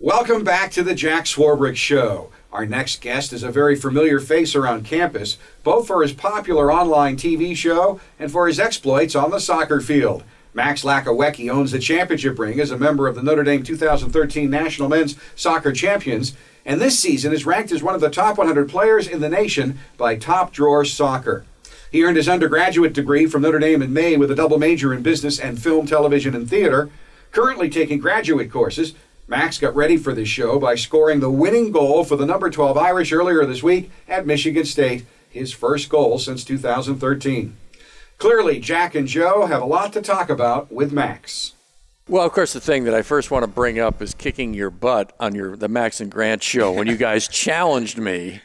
Welcome back to the Jack Swarbrick Show. Our next guest is a very familiar face around campus, both for his popular online TV show and for his exploits on the soccer field. Max Lachowecki owns the championship ring as a member of the Notre Dame 2013 National Men's Soccer Champions, and this season is ranked as one of the top 100 players in the nation by Top Drawer Soccer. He earned his undergraduate degree from Notre Dame in May with a double major in business and film, television, and theater. Currently taking graduate courses, Max got ready for this show by scoring the winning goal for the number 12 Irish earlier this week at Michigan State, his first goal since 2013. Clearly, Jack and Joe have a lot to talk about with Max. Well, of course, the thing that I first want to bring up is kicking your butt on the Max and Grant show when you guys challenged me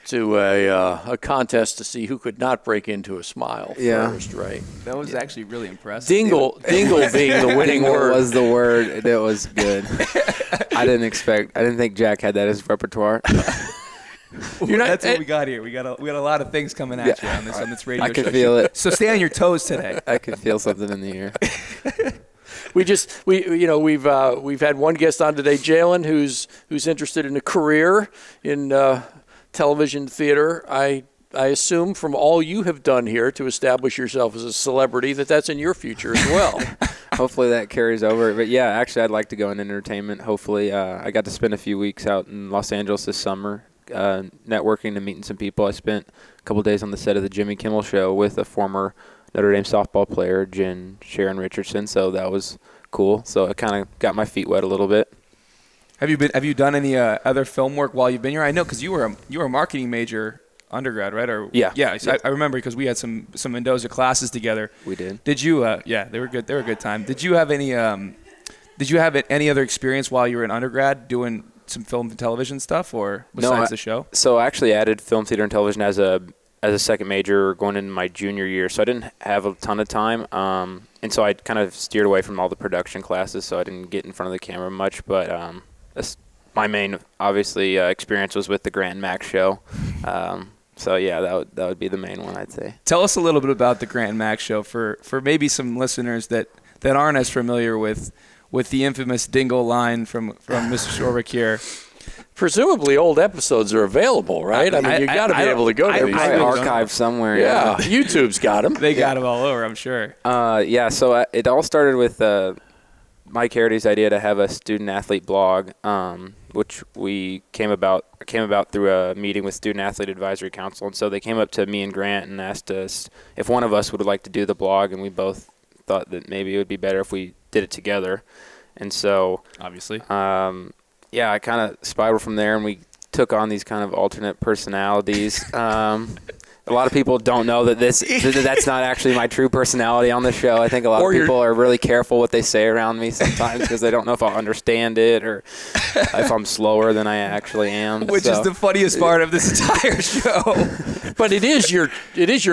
to a contest to see who could not break into a smile first, right? That was actually really impressive. Dingle being the winning word. Was the word. That was good. I didn't think Jack had that as repertoire. That's what we got here. We got a lot of things coming at you on this radio show. I could feel it. So stay on your toes today. I could feel something in the air. We've had one guest on today, Jalen, who's interested in a career in television theater. I assume from all you have done here to establish yourself as a celebrity that's in your future as well. Hopefully that carries over. But yeah, actually I'd like to go in entertainment. Hopefully I got to spend a few weeks out in Los Angeles this summer, networking and meeting some people. I spent a couple days on the set of the Jimmy Kimmel Show with a former Notre Dame softball player, Sharon Richardson. So that was cool. So I kind of got my feet wet a little bit. Have you done any other film work while you've been here? I know because you were a marketing major undergrad, right? Yeah. So I remember because we had some Mendoza classes together. We did. Did you? Yeah, they were good. They were a good time. Did you have any? Did you have any other experience while you were in undergrad doing some film and television stuff, or besides the show? So I actually added film, theater, and television as a second major going into my junior year. So I didn't have a ton of time, and so I kind of steered away from all the production classes. So I didn't get in front of the camera much, but. My main, obviously, experience was with the Grant and Max show. So, yeah, that would be the main one, I'd say. Tell us a little bit about the Grant and Max show for maybe some listeners that aren't as familiar with the infamous Dingle line from Mr. Swarbrick here. Presumably old episodes are available, right? I mean, you got to be able to go to these. Archived somewhere. Yeah, YouTube's got them. They got them all over, I'm sure. So it all started with Mike Harity's idea to have a student-athlete blog, which came about through a meeting with Student-Athlete Advisory Council. And so they came up to me and Grant and asked us if one of us would like to do the blog, and we both thought that maybe it would be better if we did it together. And so, obviously, I kind of spiraled from there, and we took on these kind of alternate personalities. A lot of people don't know that that's not actually my true personality on the show. I think a lot of people are really careful what they say around me sometimes because they don't know if I'll understand it or if I'm slower than I actually am. Which is the funniest part of this entire show. But it is your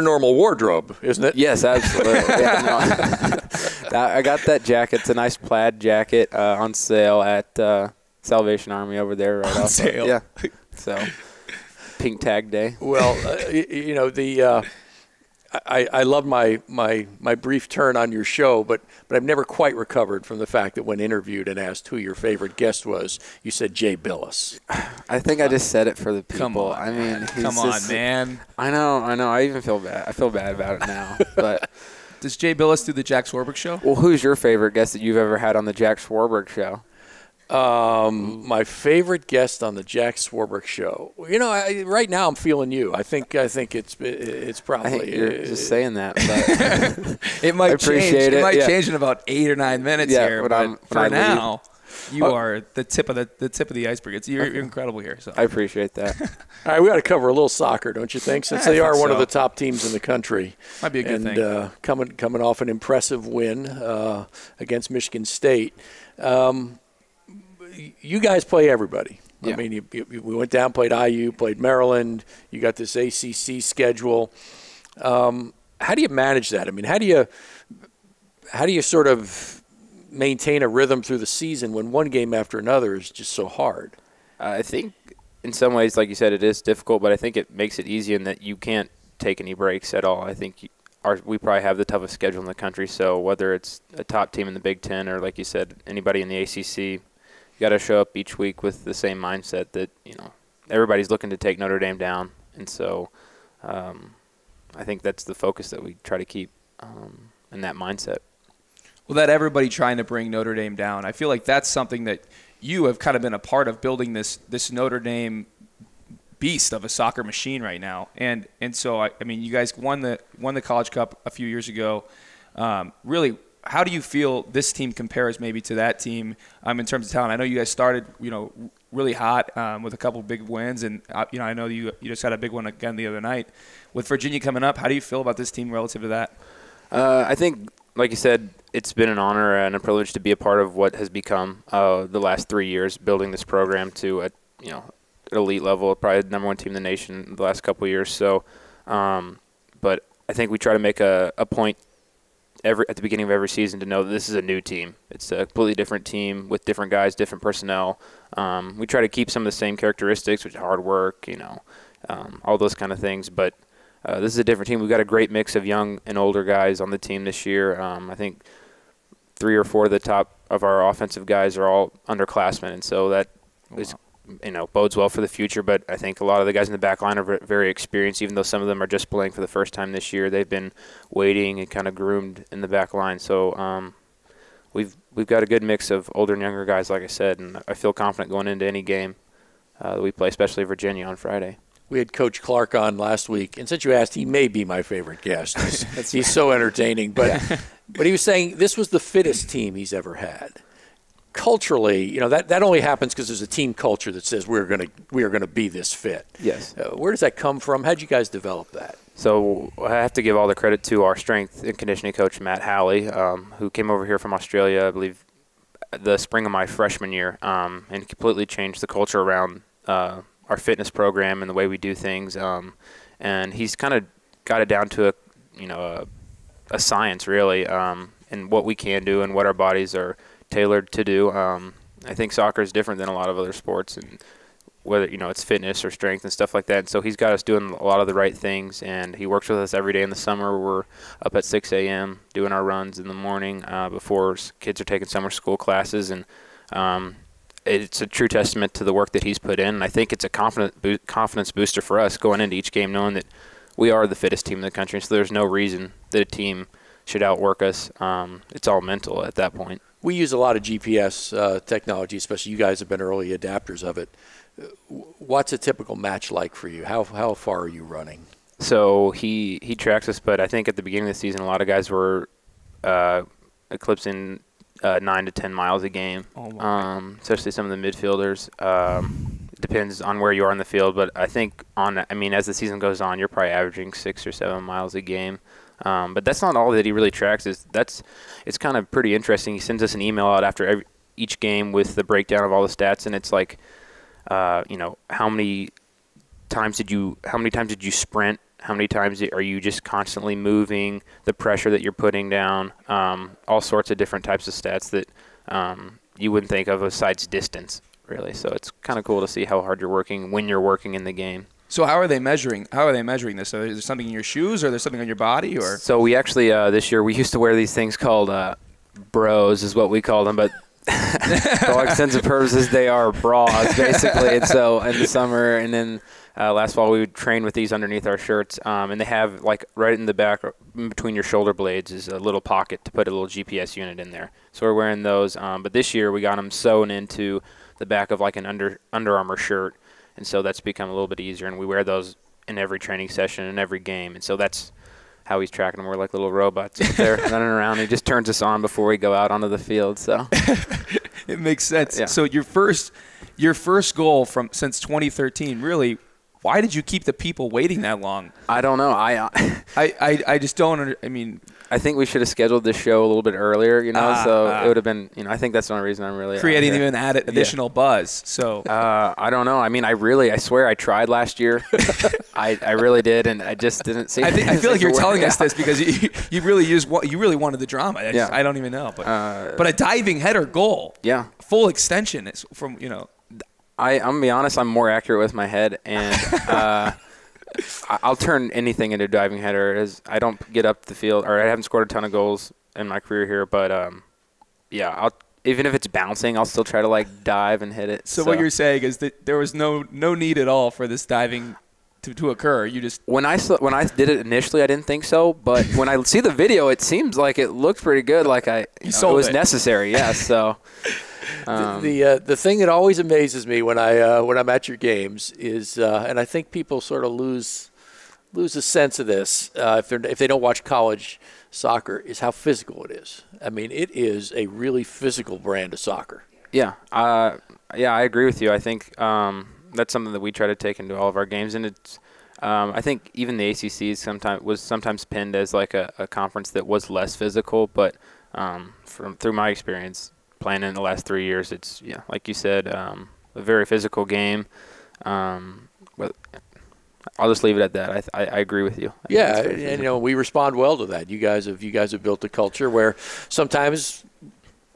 normal wardrobe, isn't it? Yes, absolutely. I got that jacket. It's a nice plaid jacket on sale at Salvation Army over there. Right on sale. Yeah. So. Pink Tag Day. Well, I love my brief turn on your show, but I've never quite recovered from the fact that when interviewed and asked who your favorite guest was, you said Jay Billis. I think I just said it for the people. Come on, I mean, come on, man. I know. I even feel bad. I feel bad about it now. But does Jay Billis do the Jack Swarbrick show? Well, who's your favorite guest that you've ever had on the Jack Swarbrick show? My favorite guest on the Jack Swarbrick show. Right now I'm feeling you. I think it's probably. I think you're just saying that, but it might change. It might change in about 8 or 9 minutes here. But for now, you are the tip of the iceberg. You're incredible here. So I appreciate that. All right, we got to cover a little soccer, don't you think? Since they are one of the top teams in the country, might be a good thing. And coming off an impressive win against Michigan State. You guys play everybody. Yeah. I mean, we went down, played IU, played Maryland. You got this ACC schedule. How do you manage that? I mean, how do you sort of maintain a rhythm through the season when one game after another is just so hard? I think in some ways, like you said, it is difficult, but I think it makes it easy in that you can't take any breaks at all. I think we probably have the toughest schedule in the country, so whether it's a top team in the Big Ten or, like you said, anybody in the ACC, got to show up each week with the same mindset that, everybody's looking to take Notre Dame down. And so I think that's the focus that we try to keep in that mindset. Well, that everybody trying to bring Notre Dame down, I feel like that's something that you have kind of been a part of building this Notre Dame beast of a soccer machine right now. And so, I mean, you guys won the College Cup a few years ago. Really, how do you feel this team compares maybe to that team in terms of talent? I know you guys started, really hot with a couple big wins, and I know you just had a big one again the other night. With Virginia coming up, how do you feel about this team relative to that? I think, like you said, it's been an honor and a privilege to be a part of what has become the last 3 years, building this program to an elite level, probably the number one team in the nation the last couple of years. So, but I think we try to make a point at the beginning of every season to know that this is a new team. It's a completely different team with different guys, different personnel. We try to keep some of the same characteristics, which is hard work, all those kind of things. But this is a different team. We've got a great mix of young and older guys on the team this year. I think 3 or 4 of the top of our offensive guys are all underclassmen, and so that is, bodes well for the future. But I think a lot of the guys in the back line are very experienced, even though some of them are just playing for the first time this year. They've been waiting and kind of groomed in the back line. So we've got a good mix of older and younger guys, like I said, and I feel confident going into any game that we play, especially Virginia on Friday. We had Coach Clark on last week, and since you asked, he may be my favorite guest. He's so entertaining. But he was saying this was the fittest team he's ever had. Culturally, that only happens because there's a team culture that says we are going to be this fit. Yes. Where does that come from? How'd you guys develop that? So I have to give all the credit to our strength and conditioning coach, Matt Halley, who came over here from Australia, I believe, the spring of my freshman year, and completely changed the culture around our fitness program and the way we do things. And he's kind of got it down to a science, really, and what we can do and what our bodies are tailored to do. I think soccer is different than a lot of other sports, and whether it's fitness or strength and stuff like that. And so he's got us doing a lot of the right things, and he works with us every day in the summer. We're up at 6 a.m. doing our runs in the morning before kids are taking summer school classes, and it's a true testament to the work that he's put in. And I think it's a confidence booster for us going into each game, knowing that we are the fittest team in the country. So there's no reason that a team should outwork us. It's all mental at that point. We use a lot of GPS technology, especially you guys have been early adapters of it. What's a typical match like for you? How far are you running? So he tracks us, but I think at the beginning of the season, a lot of guys were eclipsing 9 to 10 miles a game, especially some of the midfielders. Depends on where you are in the field, but I think as the season goes on, you're probably averaging 6 or 7 miles a game. But that's not all that he really tracks. It's kind of pretty interesting. He sends us an email out after each game with the breakdown of all the stats, and it's like, how many times did you sprint? How many times are you just constantly moving? The pressure that you're putting down, all sorts of different types of stats that you wouldn't think of besides distance, really. So it's kind of cool to see how hard you're working when you're working in the game. So how are they measuring this? So is there something in your shoes, or there's something on your body, or? So we actually this year we used to wear these things called bros, is what we call them, but for all extensive purposes they are bras basically. And so in the summer and then last fall we would train with these underneath our shirts, and they have like right in the back in between your shoulder blades is a little pocket to put a little GPS unit in there. So we're wearing those, but this year we got them sewn into the back of like an Under Armour shirt. And so that's become a little bit easier, and we wear those in every training session and every game. And so that's how he's tracking them. We're like little robots up there running around. He just turns us on before we go out onto the field. So it makes sense. Yeah. So your first goal since 2013, really, why did you keep the people waiting that long? I don't know. I just don't. I think we should have scheduled this show a little bit earlier, so it would have been, I think that's the only reason I'm really creating even added additional buzz. So I don't know. I swear I tried last year. I really did, and I just didn't see. I feel like you're telling us this because you really wanted the drama. I don't even know, but a diving header goal, full extension is from I'm gonna be honest. I'm more accurate with my head, and I'll turn anything into a diving header. I don't get up the field, or I haven't scored a ton of goals in my career here, but even if it's bouncing, I'll still try to like dive and hit it. So what you're saying is that there was no need at all for this diving to occur. You just when I did it initially, I didn't think so, but when I see the video, it seems like it looked pretty good. Like it was necessary. Yes. So the thing that always amazes me when I'm at your games is, and I think people sort of lose a sense of this if they don't watch college soccer, is how physical it is. I mean, it is a really physical brand of soccer. Yeah. I agree with you. I think that's something that we try to take into all of our games, and it's I think even the ACC was sometimes pinned as like a conference that was less physical, but through my experience playing in the last 3 years, it's like you said, a very physical game. But I'll just leave it at that. I agree with you. Yeah, and we respond well to that. You guys have built a culture where sometimes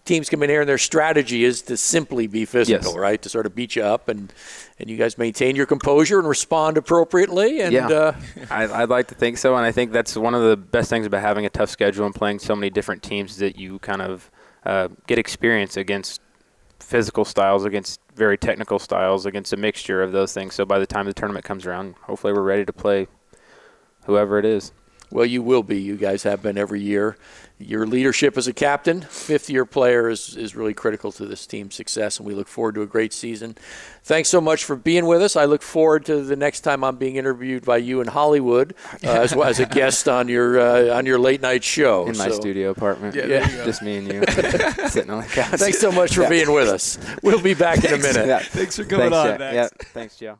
teams come in here and their strategy is to simply be physical, right? To sort of beat you up, and you guys maintain your composure and respond appropriately. And I'd like to think so, and I think that's one of the best things about having a tough schedule and playing so many different teams, that you kind of get experience against physical styles, against very technical styles, against a mixture of those things. So by the time the tournament comes around, hopefully we're ready to play whoever it is. Well, you will be. You guys have been every year. Your leadership as a captain, fifth-year player, is really critical to this team's success, and we look forward to a great season. Thanks so much for being with us. I look forward to the next time I'm being interviewed by you in Hollywood as well as a guest on your late-night show. In my studio apartment. Yeah. Just me and you sitting on the couch. Thanks so much for being with us. We'll be back in a minute. Thanks for coming on, Max. Thanks, Joe.